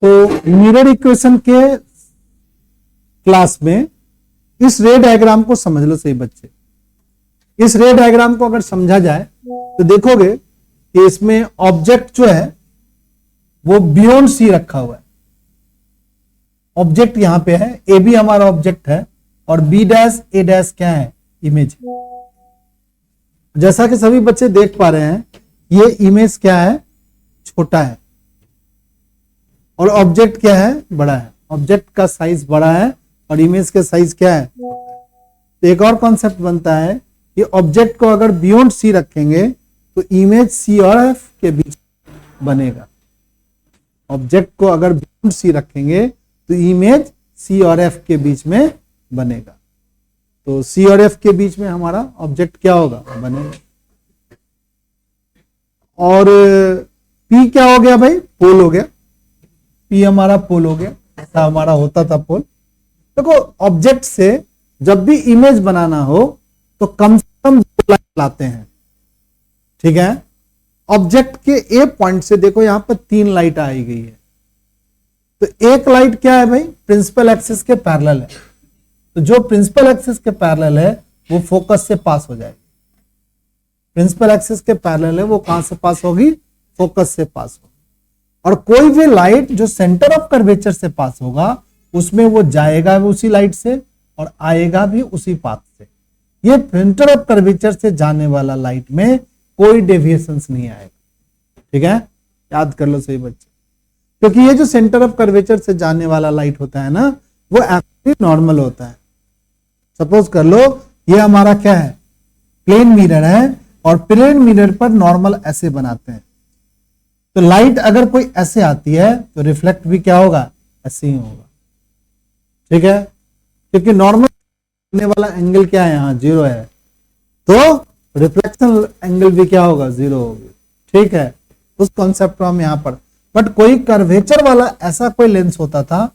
तो mirror equation के class में इस रे डायग्राम को समझ लो सही बच्चे। इस रे डायग्राम को अगर समझा जाए तो देखोगे कि इसमें ऑब्जेक्ट जो है वो बियॉन्ड सी रखा हुआ है। ऑब्जेक्ट यहां पे है, ए भी हमारा ऑब्जेक्ट है और बी डैश ए डैश क्या है, इमेज। जैसा कि सभी बच्चे देख पा रहे हैं ये इमेज क्या है, छोटा है और ऑब्जेक्ट क्या है, बड़ा है। ऑब्जेक्ट का साइज बड़ा है और इमेज का साइज क्या है। तो एक और कॉन्सेप्ट बनता है कि ऑब्जेक्ट को अगर बियॉन्ड सी रखेंगे तो इमेज सी और एफ के बीच बनेगा। ऑब्जेक्ट को अगर बियॉन्ड सी रखेंगे तो इमेज सी और एफ के बीच में बनेगा। तो सी और एफ के बीच में हमारा ऑब्जेक्ट क्या होगा, बनेगा। और पी क्या हो गया भाई, पोल हो गया। पी हमारा पोल हो गया, ऐसा हमारा होता था पोल। देखो ऑब्जेक्ट से जब भी इमेज बनाना हो तो कम से कम 2 लाइट लाते हैं, ठीक है। ऑब्जेक्ट के ए पॉइंट से देखो यहां पर 3 लाइट आई गई है। तो एक लाइट क्या है भाई, प्रिंसिपल एक्सिस के पैरेलल है। तो जो प्रिंसिपल एक्सिस के पैरेलल है वो फोकस से पास हो जाएगी। प्रिंसिपल एक्सिस के पैरेलल है वो कहां से पास होगी, फोकस से पास होगी। और कोई भी लाइट जो सेंटर ऑफ कर्वेचर से पास होगा उसमें वो जाएगा भी उसी लाइट से और आएगा भी उसी पाथ से। ये सेंटर ऑफ कर्वेचर से जाने वाला लाइट में कोई डेविएशंस नहीं आएगा, ठीक है। याद कर लो सही बच्चे, क्योंकि ये जो सेंटर ऑफ कर्वेचर से जाने वाला लाइट होता है ना वो एक्चुअली नॉर्मल होता है। सपोज कर लो ये हमारा क्या है, प्लेन मिरर है और प्लेन मिरर पर नॉर्मल ऐसे बनाते हैं। तो लाइट अगर कोई ऐसे आती है तो रिफ्लेक्ट भी क्या होगा, ऐसे ही होगा, ठीक है। क्योंकि नॉर्मल होने वाला एंगल क्या है, यहां 0 है, तो रिफ्लेक्शन एंगल भी क्या होगा, 0 होगी, ठीक है। उस कॉन्सेप्ट को हम यहां पर, बट कोई कर्वेचर वाला ऐसा कोई लेंस होता था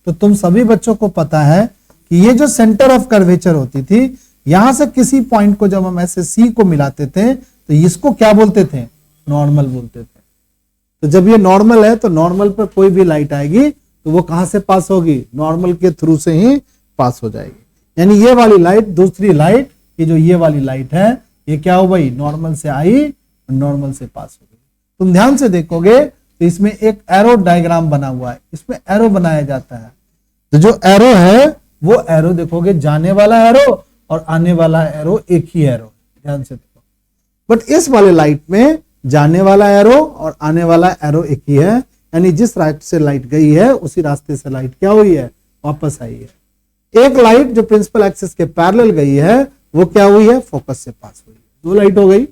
तो तुम सभी बच्चों को पता है कि ये जो सेंटर ऑफ कर्वेचर होती थी यहां से किसी पॉइंट को जब हम ऐसे सी को मिलाते थे तो इसको क्या बोलते थे, नॉर्मल बोलते थे। तो जब ये नॉर्मल है तो नॉर्मल पर कोई भी लाइट आएगी तो वो कहां से पास होगी, नॉर्मल के थ्रू से ही पास हो जाएगी। यानी ये वाली लाइट, दूसरी लाइट, ये जो ये वाली लाइट है ये क्या हो भाई, नॉर्मल से आई और नॉर्मल से पास हो गई। तुम ध्यान से देखोगे तो इसमें एक एरो डायग्राम बना हुआ है, इसमें एरो बनाया जाता है। तो जो एरो है वो एरो देखोगे जाने वाला एरो और आने वाला एरो एक ही एरो, ध्यान से देखो। बट इस वाले लाइट में जाने वाला एरो और आने वाला एरो एक ही है, यानी जिस रास्ते से लाइट गई है उसी रास्ते से लाइट क्या हुई है, वापस आई है। एक लाइट जो प्रिंसिपल एक्सिस के पैरेलल गई है वो क्या हुई है, फोकस से पास हुई है। 2 लाइट हो गई,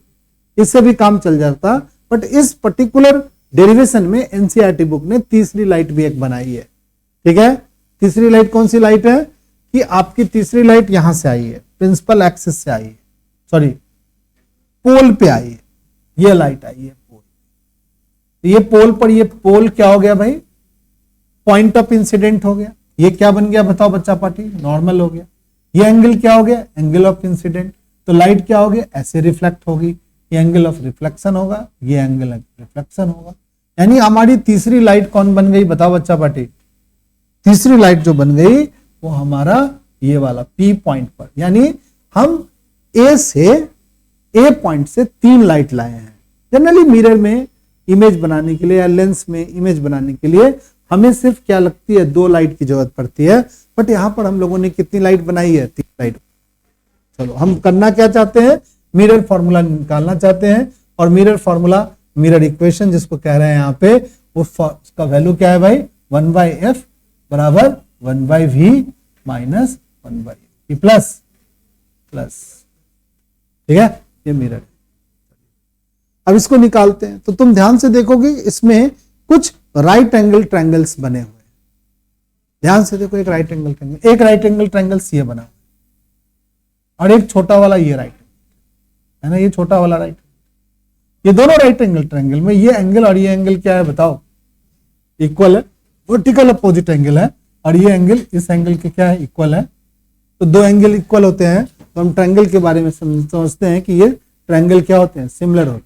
इससे भी काम चल जाता। बट इस पर्टिकुलर डेरिवेशन में एनसीईआरटी बुक ने तीसरी लाइट भी एक बनाई है, ठीक है। तीसरी लाइट कौन सी लाइट है कि आपकी तीसरी लाइट यहां से आई है, प्रिंसिपल एक्सिस से आई है, सॉरी पोल पे आई है, ये लाइट आई है पोल। ये पोल पर, ये पोल क्या हो गया भाई, पॉइंट ऑफ इंसिडेंट हो गया। ये क्या बन गया बताओ बच्चा पार्टी, नॉर्मल हो गया। ये एंगल क्या हो गया, एंगल ऑफ इंसिडेंट। तो लाइट क्या हो गया, ऐसे रिफ्लेक्ट होगी, ये एंगल ऑफ रिफ्लेक्शन होगा, ये एंगल ऑफ रिफ्लेक्शन होगा। यानी हमारी तीसरी लाइट कौन बन गई बताओ बच्चा पार्टी, तीसरी लाइट जो बन गई वो हमारा ये वाला पी पॉइंट पर। यानी हम ए पॉइंट से 3 लाइट लाए हैं। जनरली मिरर में इमेज बनाने के लिए या लेंस में इमेज बनाने के लिए हमें सिर्फ क्या लगती है, 2 लाइट की जरूरत पड़ती है। बट यहां पर हम लोगों ने कितनी लाइट बनाई है, 3 लाइट। चलो हम करना क्या चाहते हैं, मिरर फॉर्मूला निकालना चाहते हैं। और मिरर फॉर्मूला, मिरर इक्वेशन जिसको कह रहे हैं यहाँ पे, उसका वैल्यू क्या है भाई, 1/f बराबर 1/v माइनस 1/v प्लस, ठीक है। ये मिरर। अब इसको निकालते हैं तो तुम ध्यान से देखोगे इसमें कुछ राइट एंगल ट्रायंगल्स बने हुए हैं। ध्यान से देखो, एक राइट एंगल ट्रायंगल, एक राइट एंगल ट्रायंगल ये बना हुआ और एक छोटा वाला ये राइट है ना, ये छोटा वाला राइट। ये दोनों राइट एंगल ट्रायंगल में ये एंगल और ये एंगल क्या है बताओ, इक्वल है, वर्टिकल अपोजिट एंगल है। और ये एंगल इस एंगल के क्या है, इक्वल है। तो 2 एंगल इक्वल होते हैं तो हम ट्रायंगल के बारे में समझते हैं कि ये ट्रायंगल क्या होते हैं, सिमिलर होते हैं।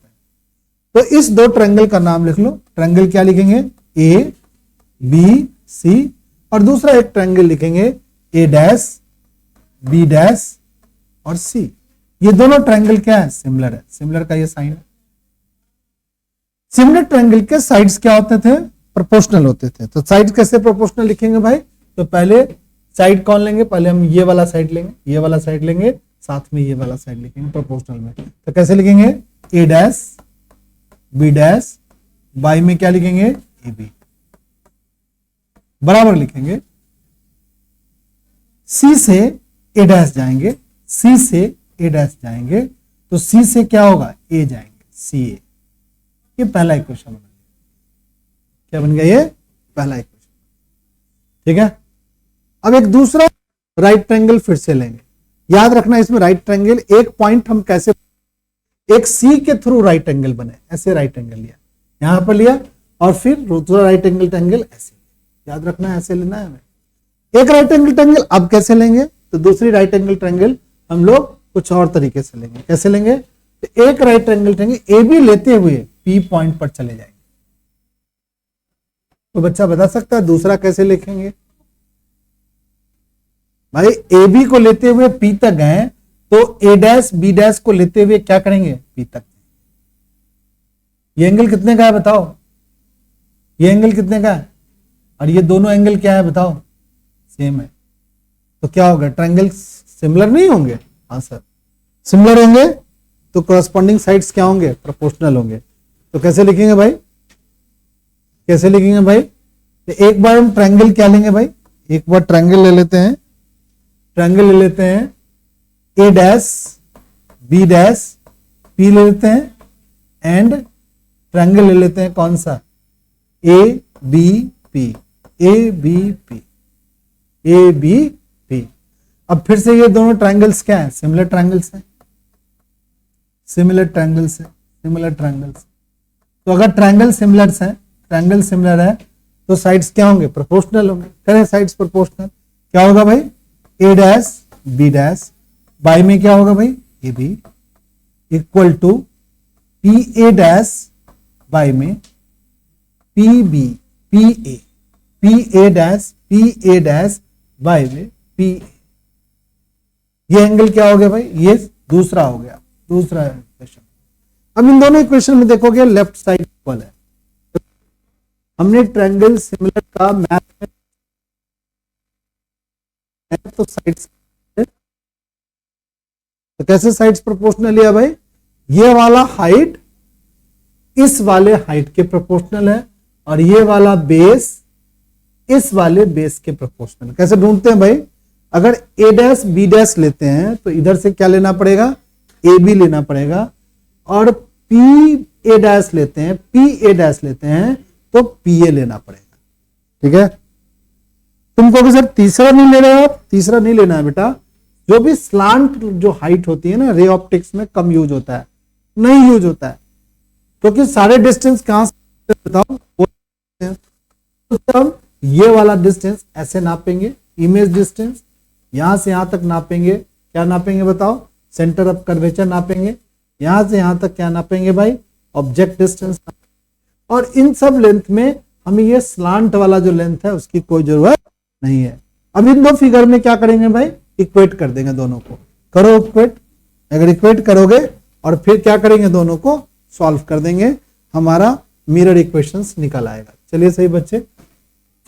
तो इस 2 ट्रायंगल का नाम लिख लो। ट्रायंगल क्या लिखेंगे, ए बी सी, और दूसरा एक ट्रायंगल लिखेंगे ए डैश बी डैश और सी। ये दोनों ट्रायंगल क्या है? सिमिलर है। सिमिलर का ये साइन है। सिमिलर ट्रायंगल के साइड्स क्या होते थे? प्रोपोर्शनल होते थे। तो साइड कैसे प्रोपोर्शनल लिखेंगे भाई? तो पहले साइड कौन लेंगे? पहले हम ये वाला साइड लेंगे, ये वाला साइड लेंगे, साथ में ये वाला साइड लिखेंगे प्रोपोर्शनल में। तो कैसे लिखेंगे? ए डैश बी डैश, बाई में क्या लिखेंगे? ए बी, बराबर लिखेंगे। सी से ए डैश जाएंगे, सी से ए डैश जाएंगे, तो सी से क्या होगा? ए जाएंगे, सी ए। ये पहला इक्वेशन बन गया। क्या बन गया? ये पहला इक्वेशन। ठीक है। अब एक दूसरा राइट ट्रायंगल फिर से लेंगे। याद रखना इसमें राइट ट्रायंगल एक पॉइंट हम कैसे, एक सी के थ्रू राइट एंगल बने, ऐसे राइट एंगल लिया, यहां पर लिया, और फिर दूसरा राइट एंगल ट्रायंगल ऐसे। याद रखना ऐसे लेना है हमें। एक राइट एंगल ट्रायंगल अब कैसे लेंगे? तो दूसरी राइट एंगल ट्रायंगल हम लोग कुछ और तरीके से लेंगे। कैसे लेंगे? तो एक right angle triangle A B लेते हुए पी पॉइंट पर चले जाएंगे। तो बच्चा बता सकता है दूसरा कैसे लिखेंगे? भाई ए बी को लेते हुए पी तक गए, तो ए डैश बी डैश को लेते हुए क्या करेंगे? पी तक। ये एंगल कितने का है बताओ? ये एंगल कितने का है? और ये दोनों एंगल क्या है बताओ? सेम है। तो क्या होगा? ट्रायंगल सिमिलर नहीं होंगे? हाँ सर, सिमिलर होंगे तो कॉरस्पॉन्डिंग साइड्स क्या होंगे? प्रोपोर्शनल होंगे। तो कैसे लिखेंगे भाई? कैसे लिखेंगे भाई? तो एक बार हम ट्रायंगल क्या लेंगे भाई? एक बार ट्रायंगल ले लेते हैं। ट्रायंगल ले लेते हैं ए डैश बी डैश पी ले लेते हैं, एंड ट्रायंगल ले लेते हैं कौन सा? A B P, A B P, A B P. अब फिर से ये दोनों ट्रायंगल्स क्या है? सिमिलर ट्रायंगल्स हैं। सिमिलर ट्रायंगल्स है, सिमिलर ट्रायंगल्स। तो अगर ट्रायंगल सिमिलर है, ट्रायंगल सिमिलर है, तो साइड्स क्या होंगे? प्रोपोर्शनल होंगे। करें साइड्स प्रोपोर्शनल, क्या होगा भाई? A dash B dash, by में क्या होगा भाई? A B, equal to P A dash by में P B P A, P A dash by में पी ए। ये एंगल क्या हो गया भाई? ये दूसरा हो गया, दूसरा इक्वेशन। अब इन दोनों इक्वेशन में देखोगे लेफ्ट साइड इक्वल है। हमने ट्रायंगल सिमिलर का मैथ में तो साइड्स, तो कैसे साइड्स प्रोपोर्शनल लिया भाई? ये वाला हाइट इस वाले हाइट के प्रोपोर्शनल है, और ये वाला बेस इस वाले बेस के प्रोपोर्शनल। कैसे ढूंढते हैं भाई? अगर ए डैश बी डैश लेते हैं तो इधर से क्या लेना पड़ेगा? ए बी लेना पड़ेगा, और पी ए डैश लेते हैं, पी ए डैश लेते हैं तो पी ए लेना पड़ेगा। ठीक है। तुम कहोगे सर तीसरा नहीं ले रहे हो आप? तीसरा नहीं लेना है बेटा। जो भी स्लांट जो हाइट होती है ना, रे ऑप्टिक्स में कम यूज होता है, नहीं यूज होता है, क्योंकि सारे डिस्टेंस कहां से बताओ? तो हम ये वाला डिस्टेंस ऐसे नापेंगे, इमेज डिस्टेंस यहां से यहां तक नापेंगे। क्या नापेंगे बताओ? सेंटर ऑफ कर्वेचर नापेंगे। यहां से यहां तक क्या नापेंगे भाई? Object distance. और इन सब लेंथ में हमें ये स्लांट वाला जो लेंथ है उसकी कोई जरूरत नहीं है। अब इन दो फिगर में क्या करेंगे भाई? इक्वेट कर देंगे दोनों को। करो इक्वेट। अगर इक्वेट करोगे और फिर क्या करेंगे? दोनों को सॉल्व कर देंगे, हमारा मिरर इक्वेशंस निकल आएगा। चलिए सही बच्चे,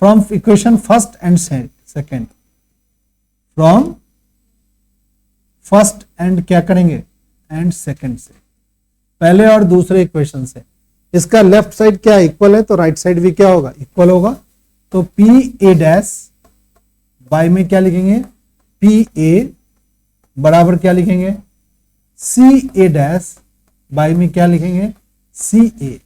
from equation first and second, from first and क्या करेंगे? एंड सेकेंड से, पहले और दूसरे इक्वेशन से। इसका लेफ्ट साइड क्या इक्वल है, तो राइट साइड भी क्या होगा? इक्वल होगा। तो पी ए डैश बाई में क्या लिखेंगे? पी ए बराबर क्या लिखेंगे? सी ए डैश बाई में क्या लिखेंगे? सी ए।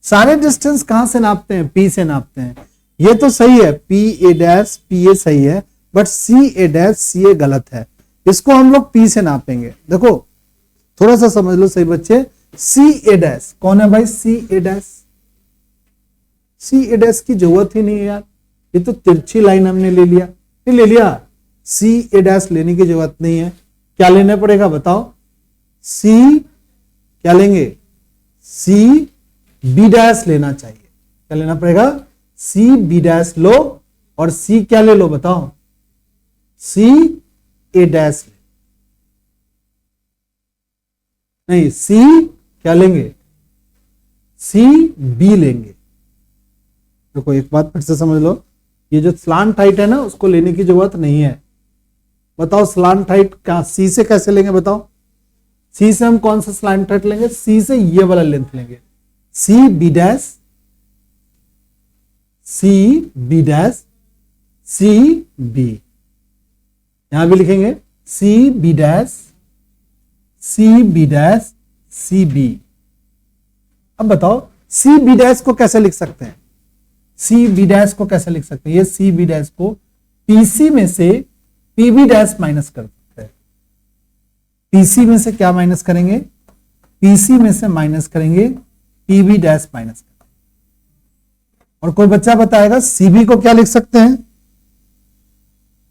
सारे डिस्टेंस कहां से नापते हैं? पी से नापते हैं। ये तो सही है, P A dash P A सही है, but C A dash C ए गलत है। इसको हम लोग पी से नापेंगे। देखो थोड़ा सा समझ लो सही बच्चे। सी ए डैश कौन है भाई? सी ए डैश, सी ए डैश की जरूरत ही नहीं है यार, ये तो तिरछी लाइन हमने ले लिया, नहीं ले लिया। सी ए डैश लेने की जरूरत नहीं है। क्या लेना पड़ेगा बताओ? सी क्या लेंगे? सी बी डैश लेना चाहिए। क्या लेना पड़ेगा? सी बी डैश लो और सी क्या ले लो बताओ, सी ए डैश ले, नहीं सी क्या लेंगे, सी बी लेंगे। देखो एक बात फिर से समझ लो, ये जो स्लांट हाइट है ना उसको लेने की जरूरत नहीं है। बताओ स्लांट हाइट क्या सी से कैसे लेंगे बताओ, सी से हम कौन सा स्लांट हाइट लेंगे, सी से ये वाला लेंथ लेंगे, C B dash, C B dash, C B, यहां भी लिखेंगे C B dash, C B dash, C B. अब बताओ सी बी डैश को कैसे लिख सकते हैं, सी बी डैश को कैसे लिख सकते हैं, ये सी बी डैश को पीसी में से पीबी डैश माइनस कर सकते हैं। पीसी में से क्या माइनस करेंगे, पीसी में से माइनस करेंगे पीबी डैश माइनस करेंगे। और कोई बच्चा बताएगा सीबी को क्या लिख सकते हैं,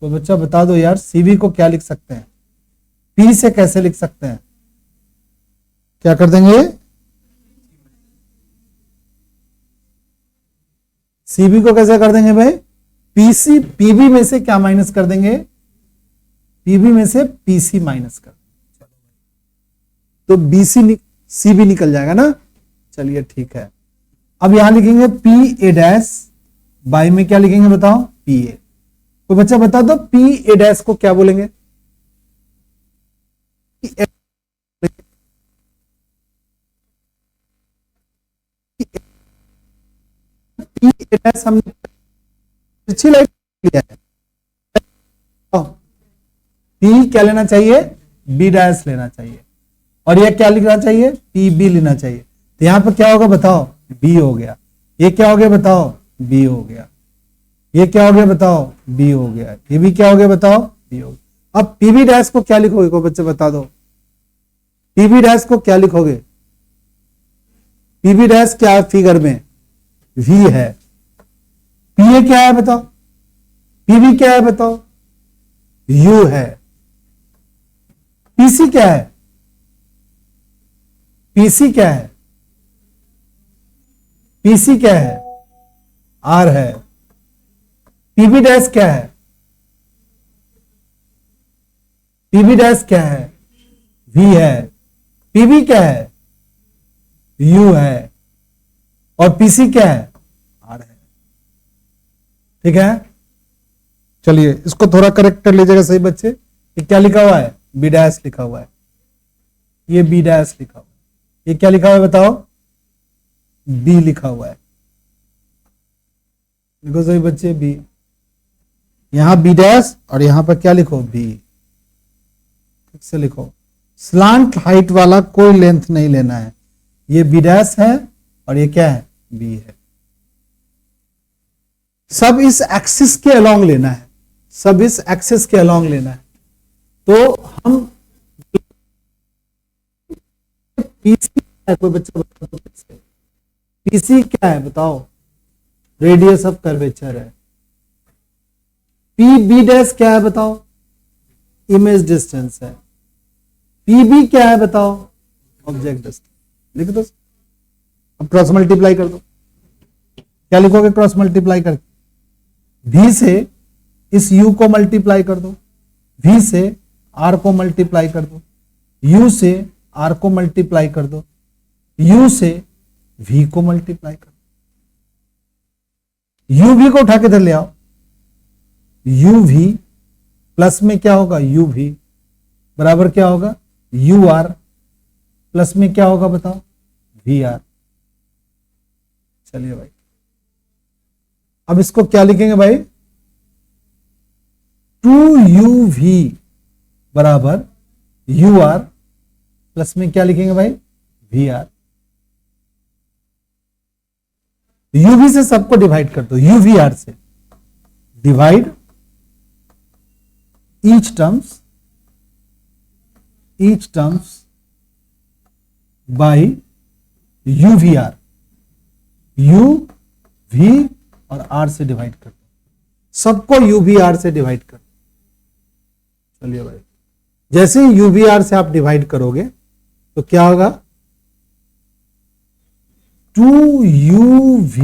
कोई बच्चा बता दो यार सीबी को क्या लिख सकते हैं, पी से कैसे लिख सकते हैं, क्या कर देंगे, सीबी को कैसे कर देंगे भाई, पीसी पीबी में से क्या माइनस कर देंगे, पीबी में से पीसी माइनस कर, तो बीसी सीबी निकल जाएगा ना। चलिए ठीक है, अब यहां लिखेंगे पी ए डैश, बाई में क्या लिखेंगे बताओ, पी ए। तो बच्चा बता दो पी ए डैश को क्या बोलेंगे, पी ए डैश हमने पिछली लाइट लिया है, पी क्या लेना चाहिए, बी डैश लेना चाहिए, और यह क्या लिखना चाहिए, पी बी लेना चाहिए। तो यहां पर क्या होगा बताओ, बी हो गया, ये क्या हो गया बताओ, बी हो गया, ये क्या हो गया बताओ, बी हो गया, ये भी क्या हो गया बताओ, बी हो गया। अब पीबी डैश को क्या लिखोगे, को बच्चे बता दो, पीबी डैश को क्या लिखोगे, पीबी डैश क्या है फिगर में, वी है, पीए क्या है बताओ, पीबी क्या है बताओ, यू है, पीसी क्या है, पीसी क्या है, पीसी क्या है, आर है, पीबी डैश क्या है, पीबी डैश क्या है, वी है, पीबी क्या है, यू है, और पीसी क्या है, आर है। ठीक है, चलिए इसको थोड़ा करेक्ट कर लीजिएगा सही बच्चे, ये क्या लिखा हुआ है, बी डैश लिखा हुआ है, ये बी डैश लिखा हुआ है, ये क्या लिखा हुआ है बताओ, बी लिखा हुआ है, लिखो सही बच्चे बी, यहां बी डैश और यहां पर क्या लिखो, बी, ठीक से लिखो। स्लांट हाइट वाला कोई लेंथ नहीं लेना है, ये बी डैश है और ये क्या है, बी है, सब इस एक्सिस के अलोंग लेना है, सब इस एक्सिस के अलोंग लेना है। तो हम पीसी है, कोई बच्चा बता दो पीसी क्या है बताओ, रेडियस ऑफ कर्वेचर है, पी बी डैश क्या है बताओ, इमेज डिस्टेंस है, पी बी क्या है बताओ, ऑब्जेक्ट डिस्टेंस, लिख दो। अब क्रॉस मल्टीप्लाई कर दो, क्या लिखोगे क्रॉस मल्टीप्लाई करके, भी से इस u को मल्टीप्लाई कर दो, v से r को मल्टीप्लाई कर दो, u से r को मल्टीप्लाई कर दो, u से v को मल्टीप्लाई कर दो, uv को उठा के इधर ले आओ, uv प्लस में क्या होगा, uv बराबर क्या होगा, ur प्लस में क्या होगा बताओ, vr। चलिए भाई अब इसको क्या लिखेंगे भाई, 2uv बराबर ur प्लस में क्या लिखेंगे भाई, vr। uv से सबको डिवाइड कर दो, uvr से divide each terms by uvr, u v और r से डिवाइड कर दो, सबको uvr से डिवाइड कर दो। चलिए भाई जैसे ही uvr से आप डिवाइड करोगे तो क्या होगा, 2uv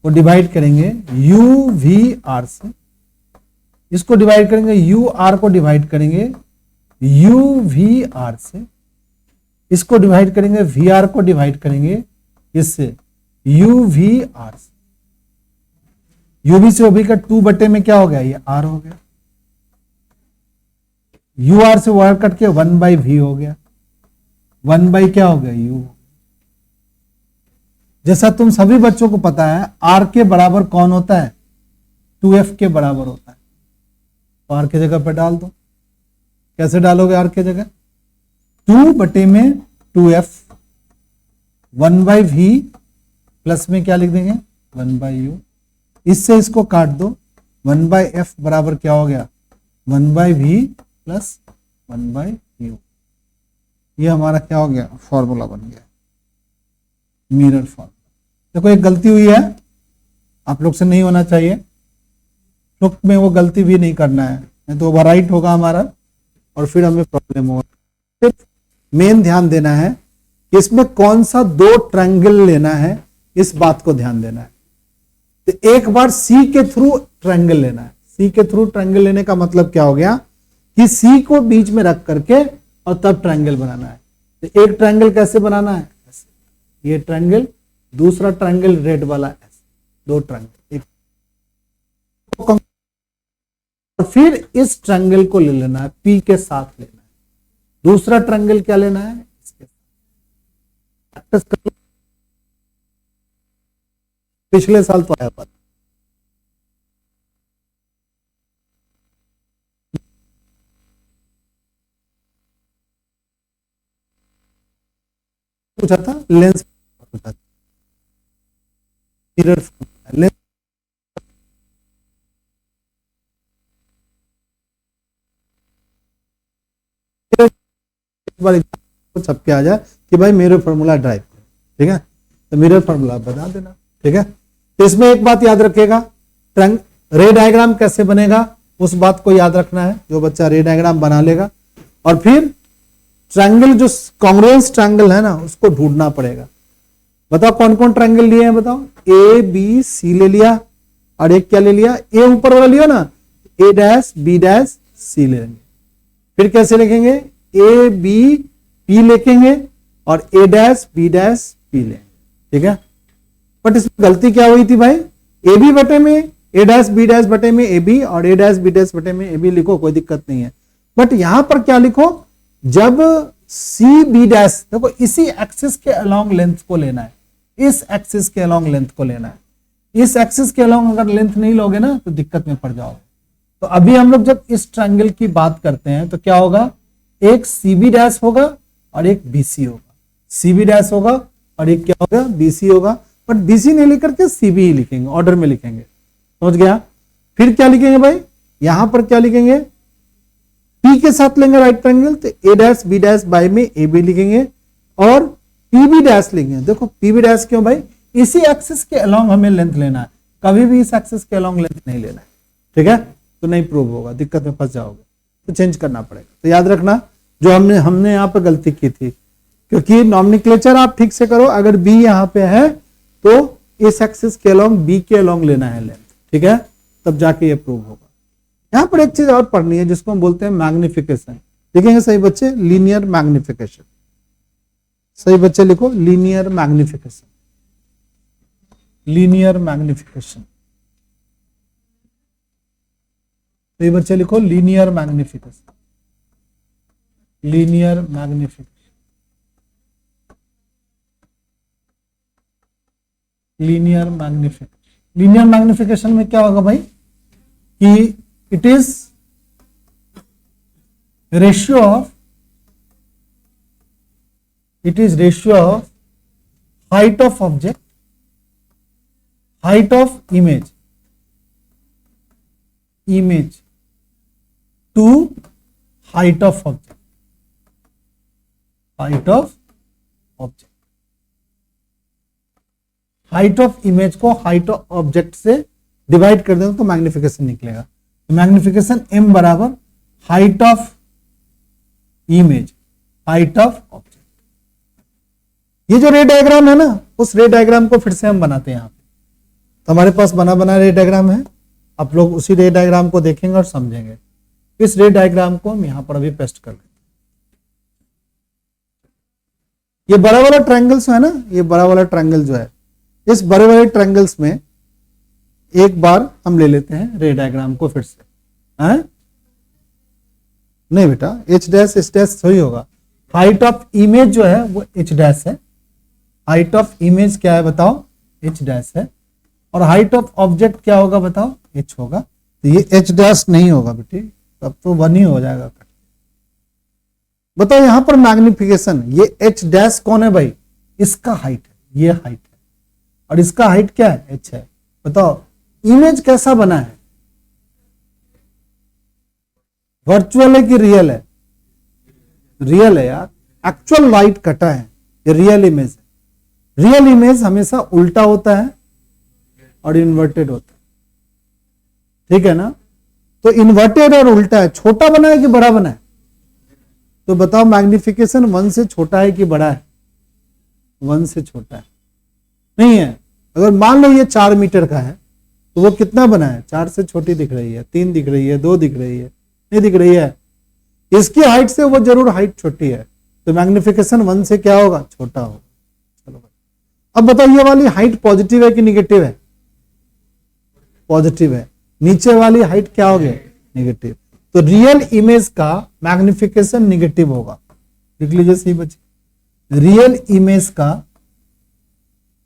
को डिवाइड करेंगे यू वी आर से, इसको डिवाइड करेंगे यू आर को डिवाइड करेंगे यू वी आर से, इसको डिवाइड करेंगे वी आर को डिवाइड करेंगे इससे यू वी आर से। यू वी से ओबी का 2 बटे में क्या हो गया, ये आर हो गया। यू आर से वार कट के 1 बाई वी हो गया, 1 बाई क्या हो गया, यू। जैसा तुम सभी बच्चों को पता है आर के बराबर कौन होता है, 2f के बराबर होता है। तो आर के जगह पे डाल दो, कैसे डालोगे आर के जगह, 2 बटे में 2f, 1 बाई वी प्लस में क्या लिख देंगे 1 बाई यू। इससे इसको काट दो, 1 बाई एफ बराबर क्या हो गया 1 by V plus 1 by U. ये हमारा क्या हो गया, फॉर्मूला बन गया, मिरर फॉर्मूला। देखो एक गलती हुई है, आप लोग से नहीं होना चाहिए, फ्लुक में वो गलती भी नहीं करना है, नहीं तो ओवरराइट होगा हमारा और फिर हमें प्रॉब्लम होगा। सिर्फ मेन ध्यान देना है कि इसमें कौन सा 2 ट्रायंगल लेना है, इस बात को ध्यान देना है। तो एक बार सी के थ्रू ट्रायंगल लेना है। सी के थ्रू ट्रायंगल लेने का मतलब क्या हो गया कि सी को बीच में रख करके और तब ट्रायंगल बनाना है। तो एक ट्रायंगल कैसे बनाना है, ऐसे ये ट्रायंगल, दूसरा ट्रायंगल रेड वाला ऐसे, 2 ट्रायंगल एक, और फिर इस ट्रायंगल को ले लेना है, पी के साथ लेना है। दूसरा ट्रायंगल क्या लेना है, इसके प्रैक्टिस कर लो, पिछले साल तो आया पर पूछा था, लेंस पूछा था, मिरर लेंस छप के आ जाए कि भाई मिरर फॉर्मूला ड्राइव करो, ठीक है। तो मिरर फॉर्मूला बता देना, ठीक है। तो इसमें एक बात याद रखिएगा, रे डायग्राम कैसे बनेगा उस बात को याद रखना है। जो बच्चा रे डायग्राम बना लेगा और फिर ट्रायंगल जो कॉन्ग्रुएंस ट्रायंगल है ना उसको ढूंढना पड़ेगा। बताओ कौन कौन ट्रायंगल लिए हैं, बताओ। ए बी सी ले लिया और एक क्या ले लिया, ए ऊपर वाला लिया ना, ए डैश बी डैश सी ले लेंगे। फिर कैसे लिखेंगे, ए बी पी लिखेंगे और ए डैश बी डैश पी लेंगे, ठीक है। बट इसमें गलती क्या हुई थी भाई, ए बी बटे में ए डैश बी डैश बटे में ए बी और ए डैश बी डैश बटे में ए बी लिखो, कोई दिक्कत नहीं है। बट यहां पर क्या लिखो, जब सी बी डैश, देखो इसी एक्सिस के अलोंग लेंथ को लेना है, इस एक्सिस के अलोंग लेंथ को लेना है। इस एक्सिस के अलोंग अगर लेंथ नहीं लोगे ना तो दिक्कत में पड़ जाओगे। तो अभी हम लोग जब इस ट्रायंगल की बात करते हैं तो क्या होगा, एक सी बी डैश होगा और एक बी सी होगा, सी बी डैश होगा और एक क्या होगा, बी सी होगा। बट बी सी नहीं लिख करके सी बी ही लिखेंगे, ऑर्डर में लिखेंगे, समझ गया। फिर क्या लिखेंगे भाई, यहां पर क्या लिखेंगे, पी के साथ लेंगे राइट ट्रायंगल, तो ए डैश बी डैश बाय में ए बी लिखेंगे और पी बी डैश लिखेंगे। देखो पी बी डैश क्यों भाई, इसी एक्सिस के अलोंग हमें लेंथ लेना है, कभी भी इस एक्सिस के अलोंग लेंथ नहीं लेना है, ठीक है। तो नहीं प्रूव होगा, दिक्कत में फंस जाओगे, तो चेंज करना पड़ेगा। तो याद रखना जो हमने यहाँ पे गलती की थी, क्योंकि नॉमेनक्लेचर आप ठीक से करो। अगर बी यहाँ पे है तो इस एक्सिस के अलोंग बी के अलोंग लेना है लेंथ, ठीक है, तब जाके ये प्रूव होगा। यहां पर एक चीज और पढ़नी है जिसको हम बोलते हैं मैग्निफिकेशन। लिखेंगे सही बच्चे, लीनियर मैग्निफिकेशन। सही बच्चे लिखो, लीनियर मैग्निफिकेशन, लीनियर मैग्निफिकेशन। सही बच्चे लिखो, linear magnification, linear magnification, linear magnification. Linear magnification में क्या होगा भाई कि it is ratio of, it is ratio of height of object, height of image to height of object, height of object, height of image को height of object से divide कर देंगे तो मैग्निफिकेशन निकलेगा। तो मैग्निफिकेशन m बराबर height of image, height of object। ये जो रे डायग्राम है ना, उस रे डायग्राम को फिर से हम बनाते हैं यहाँ पे। तो हमारे पास बना बना रे डायग्राम है, आप लोग उसी रे डायग्राम को देखेंगे और समझेंगे। इस रे डायग्राम को हम यहां पर अभी पेस्ट कर लेते हैं। ये बड़ा वाला ट्रायंगल्स है ना, ये बड़ा वाला ट्रायंगल जो है, इस बड़े बड़े ट्रायंगल्स में एक बार हम ले लेते हैं रे डायग्राम को फिर से। है नहीं बेटा, एच डैश एच डैश सही होगा। हाइट ऑफ इमेज जो है वो एच डैश है, हाइट ऑफ इमेज क्या है बताओ, एच डैश है, और हाइट ऑफ ऑब्जेक्ट क्या होगा बताओ, एच होगा। तो ये एच डैश नहीं होगा बेटे, तब तो 1 ही हो जाएगा। बताओ यहां पर मैग्निफिकेशन, ये एच डैश कौन है भाई, इसका हाइट है, ये हाइट है, और इसका हाइट क्या है, एच है। बताओ इमेज कैसा बना है, वर्चुअल है कि रियल है, रियल है यार, एक्चुअल लाइट कटा है, ये रियल इमेज है। रियल इमेज हमेशा उल्टा होता है और इन्वर्टेड होता है, ठीक है ना। तो इन्वर्टेड और उल्टा है, छोटा बना है कि बड़ा बना है, तो बताओ मैग्निफिकेशन 1 से छोटा है कि बड़ा है, 1 से छोटा है, नहीं है। अगर मान लो ये 4 मीटर का है तो वो कितना बना है, 4 से छोटी दिख रही है, 3 दिख रही है, 2 दिख रही है, नहीं दिख रही है, इसकी हाइट से वो जरूर हाइट छोटी है, तो मैग्निफिकेशन 1 से क्या होगा, छोटा होगा। चलो भाई, अब बताओ ये वाली हाइट पॉजिटिव है कि निगेटिव है, पॉजिटिव है, नीचे वाली हाइट क्या हो गया, निगेटिव। तो रियल इमेज का मैग्निफिकेशन निगेटिव होगा, लिख लीजिए सही बच्चे, रियल इमेज का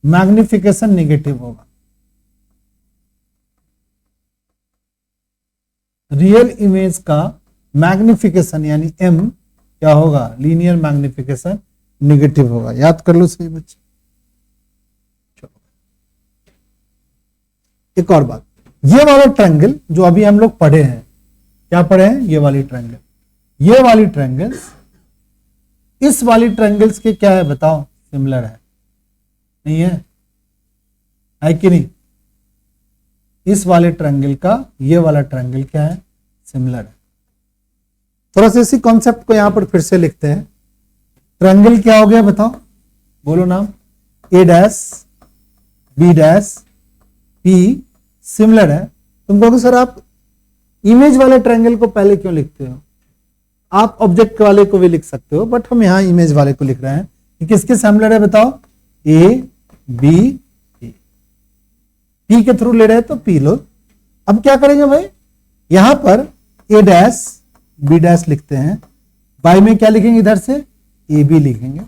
मैग्निफिकेशन निगेटिव होगा। रियल इमेज का मैग्निफिकेशन यानी m क्या होगा, लीनियर मैग्निफिकेशन निगेटिव होगा, याद कर लो सही बच्चे। चलो एक और बात, ये वाला ट्रायंगल जो अभी हम लोग पढ़े हैं, क्या पढ़े हैं, ये वाली ट्रायंगल, ये वाली ट्रायंगल्स इस वाली ट्रायंगल्स के क्या है बताओ, सिमिलर है, नहीं है कि नहीं। इस वाले ट्रायंगल का ये वाला ट्रायंगल क्या है, सिमिलर है। थोड़ा सा इसी कॉन्सेप्ट को यहां पर फिर से लिखते हैं। ट्रायंगल क्या हो गया बताओ, बोलो नाम, A dash B dash P similar है। तुम कहोगे सर आप इमेज वाले ट्रायंगल को पहले क्यों लिखते हो, आप ऑब्जेक्ट वाले को भी लिख सकते हो, बट हम यहां इमेज वाले को लिख रहे हैं कि किसके सिमिलर है बताओ, ए बी पी के थ्रू ले रहे हैं तो पी लो। अब क्या करेंगे भाई, यहां पर ए डैश बी डैश लिखते हैं, बाई में क्या लिखेंगे, इधर से ए बी लिखेंगे।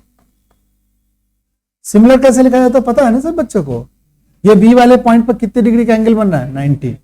सिमिलर कैसे लिखा जाता है पता है ना सब बच्चों को, ये बी वाले पॉइंट पर कितने डिग्री का एंगल बन रहा है, 90।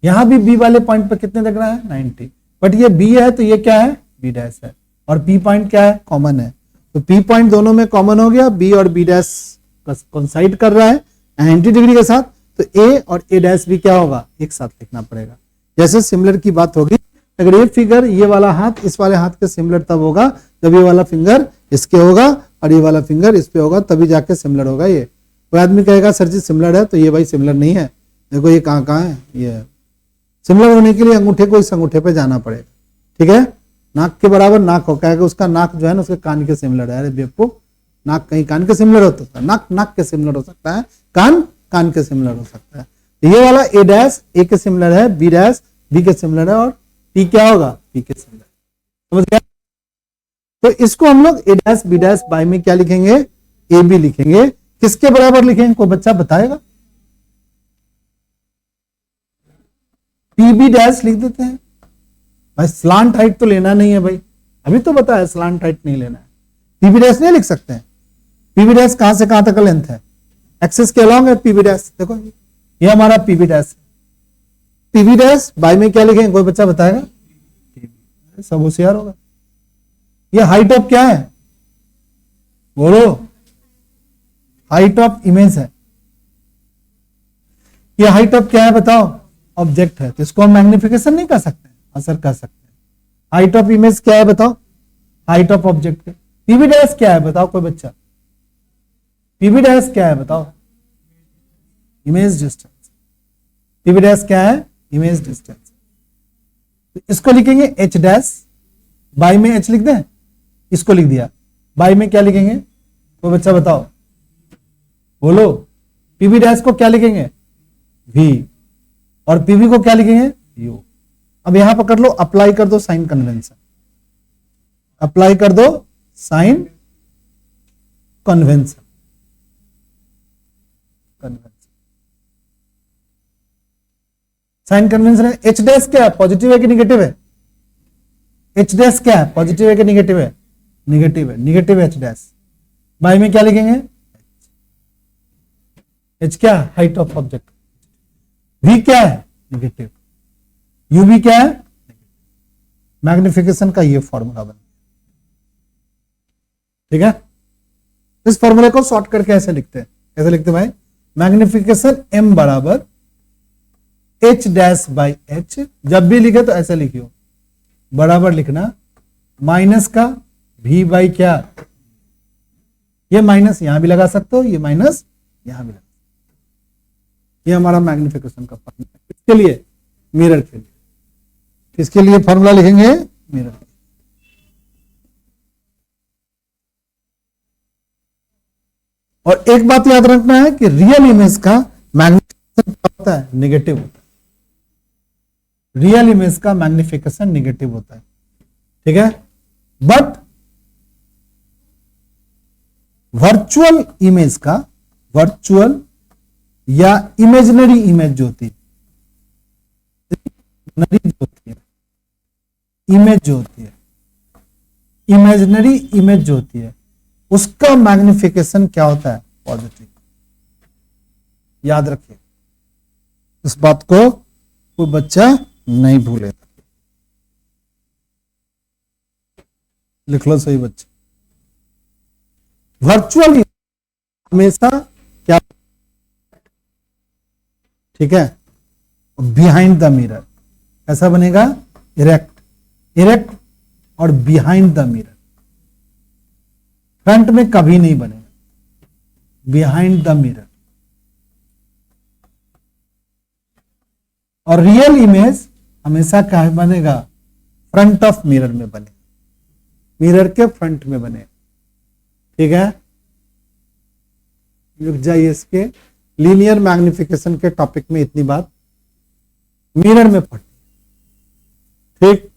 यहां भी बी वाले पॉइंट पर कितने लग रहा है, 90, बट ये बी है तो ये क्या है, बी डैश है, और पी पॉइंट क्या है, कॉमन है, तो पी पॉइंट दोनों में कॉमन हो गया, बी और बी डैश कोइंसाइड कर रहा है 90 डिग्री के साथ, तो ए और ए डैश भी क्या होगा, एक साथ लिखना पड़ेगा। जैसे सिमिलर की बात होगी, अगर ये फिगर ये वाला हाथ इस वाले हाथ के सिमिलर तब होगा जब ये वाला फिंगर इसके होगा और ये वाला फिंगर इस पे होगा, तभी जाके सिमिलर होगा। ये कोई आदमी कहेगा सर जी सिमिलर है, तो ये भाई सिमिलर नहीं है, देखो ये कहाँ है, ये सिमिलर होने के लिए अंगूठे को इस अंगूठे पे जाना पड़ेगा, ठीक है। नाक के बराबर नाक हो, कहेगा उसका नाक जो है ना उसके कान के सिमिलर है, अरे बेवकूफ, नाक कहीं कान के सिमिलर हो सकता है, नाक नाक के सिमिलर हो सकता है, कान कान के सिमिलर हो सकता है। तो ये वाला ए डैश ए के सिमिलर है, बी डैश बी के सिमिलर है, और पी क्या होगा, पी के सिमिलर, समझ गया। तो इसको हम लोग ए डैश बी डैश बाई में क्या लिखेंगे, ए बी लिखेंगे। किसके बराबर लिखेंगे, कोई बच्चा बताएगा, पी बी डैश लिख देते हैं भाई, स्लांट हाइट तो लेना नहीं है भाई, अभी तो बताया स्लांट हाइट नहीं लेना है, पी बी डैश नहीं लिख सकते हैं। पी बी डैश कहां से कहां तक का लेंथ है, एक्सेस के अलॉन्ग है पी बी डैश, देखो ये हमारा P B dash, P B dash by में क्या लिखेंगे, कोई बच्चा बताएगा, सब होशियार होगा। ये हाइट ऑफ क्या है, बोलो, हाइट ऑफ इमेज है। ये हाइट ऑफ क्या है बताओ, ऑब्जेक्ट है, तो इसको हम मैग्निफिकेशन नहीं कर सकते, असर कर सकते हैं। हाइट ऑफ इमेज क्या है बताओ, height of object. PV dash क्या है बताओ कोई बच्चा, पीवी डैश क्या है बताओ, इमेज डिस्टेंस। पीवी डैश क्या है, इमेज डिस्टेंस। तो इसको लिखेंगे एच डैश, बाई में एच लिख दें, इसको लिख दिया, बाई में क्या लिखेंगे, कोई बच्चा बताओ, बोलो, पीवी डैश को क्या लिखेंगे, वी, और पीवी को क्या लिखेंगे, यू। अब यहां पर कर लो, अप्लाई कर दो साइन कन्वेंशन, अप्लाई कर दो साइन कन्वेंशन, साइन कन्वेंशन है। एच डैश क्या है, पॉजिटिव है कि निगेटिव है, एच डैश क्या है, पॉजिटिव है कि निगेटिव है, निगेटिव है, निगेटिव एच डैश। बाई में क्या लिखेंगे, एच क्या, हाइट ऑफ ऑब्जेक्ट, वी क्या है, नेगेटिव, यू भी क्या है, मैग्निफिकेशन का ये फॉर्मूला बन, ठीक है। इस फॉर्मूले को शॉर्ट करके ऐसे लिखते हैं, कैसे लिखते हैं भाई, मैग्निफिकेशन एम बराबर एच डैश बाई एच, जब भी लिखे तो ऐसे लिखियो, बराबर लिखना माइनस का वी बाई क्या, ये माइनस यहां भी लगा सकते हो, ये माइनस यहां भी लगा, ये हमारा मैग्निफिकेशन का फॉर्मूला है। किसके लिए, मिरर के लिए, किसके लिए फॉर्मूला लिखेंगे, मिरर। और एक बात याद रखना है कि रियल इमेज का मैग्निफिकेशन क्या होता है, नेगेटिव होता है, रियल इमेज का मैग्निफिकेशन नेगेटिव होता है, ठीक है। बट वर्चुअल इमेज का, वर्चुअल या इमेजिनरी इमेज जो होती है, इमेज जो होती है, इमेजिनरी इमेज जो होती है, उसका मैग्निफिकेशन क्या होता है, पॉजिटिव। याद रखिए इस बात को, कोई बच्चा नहीं भूलेगा, लिख लो सही बच्चे। वर्चुअल हमेशा क्या, ठीक है, बिहाइंड द मिरर ऐसा बनेगा, इरेक्ट, इरेक्ट और बिहाइंड द मिरर, फ्रंट में कभी नहीं बनेगा, बिहाइंड द मिरर। और रियल इमेज हमेशा क्या बनेगा, फ्रंट ऑफ मिरर में बने, मिरर के फ्रंट में बने, ठीक है। रुक जाइए, इसके लीनियर मैग्निफिकेशन के टॉपिक में इतनी बात मिरर में पढ़, ठीक।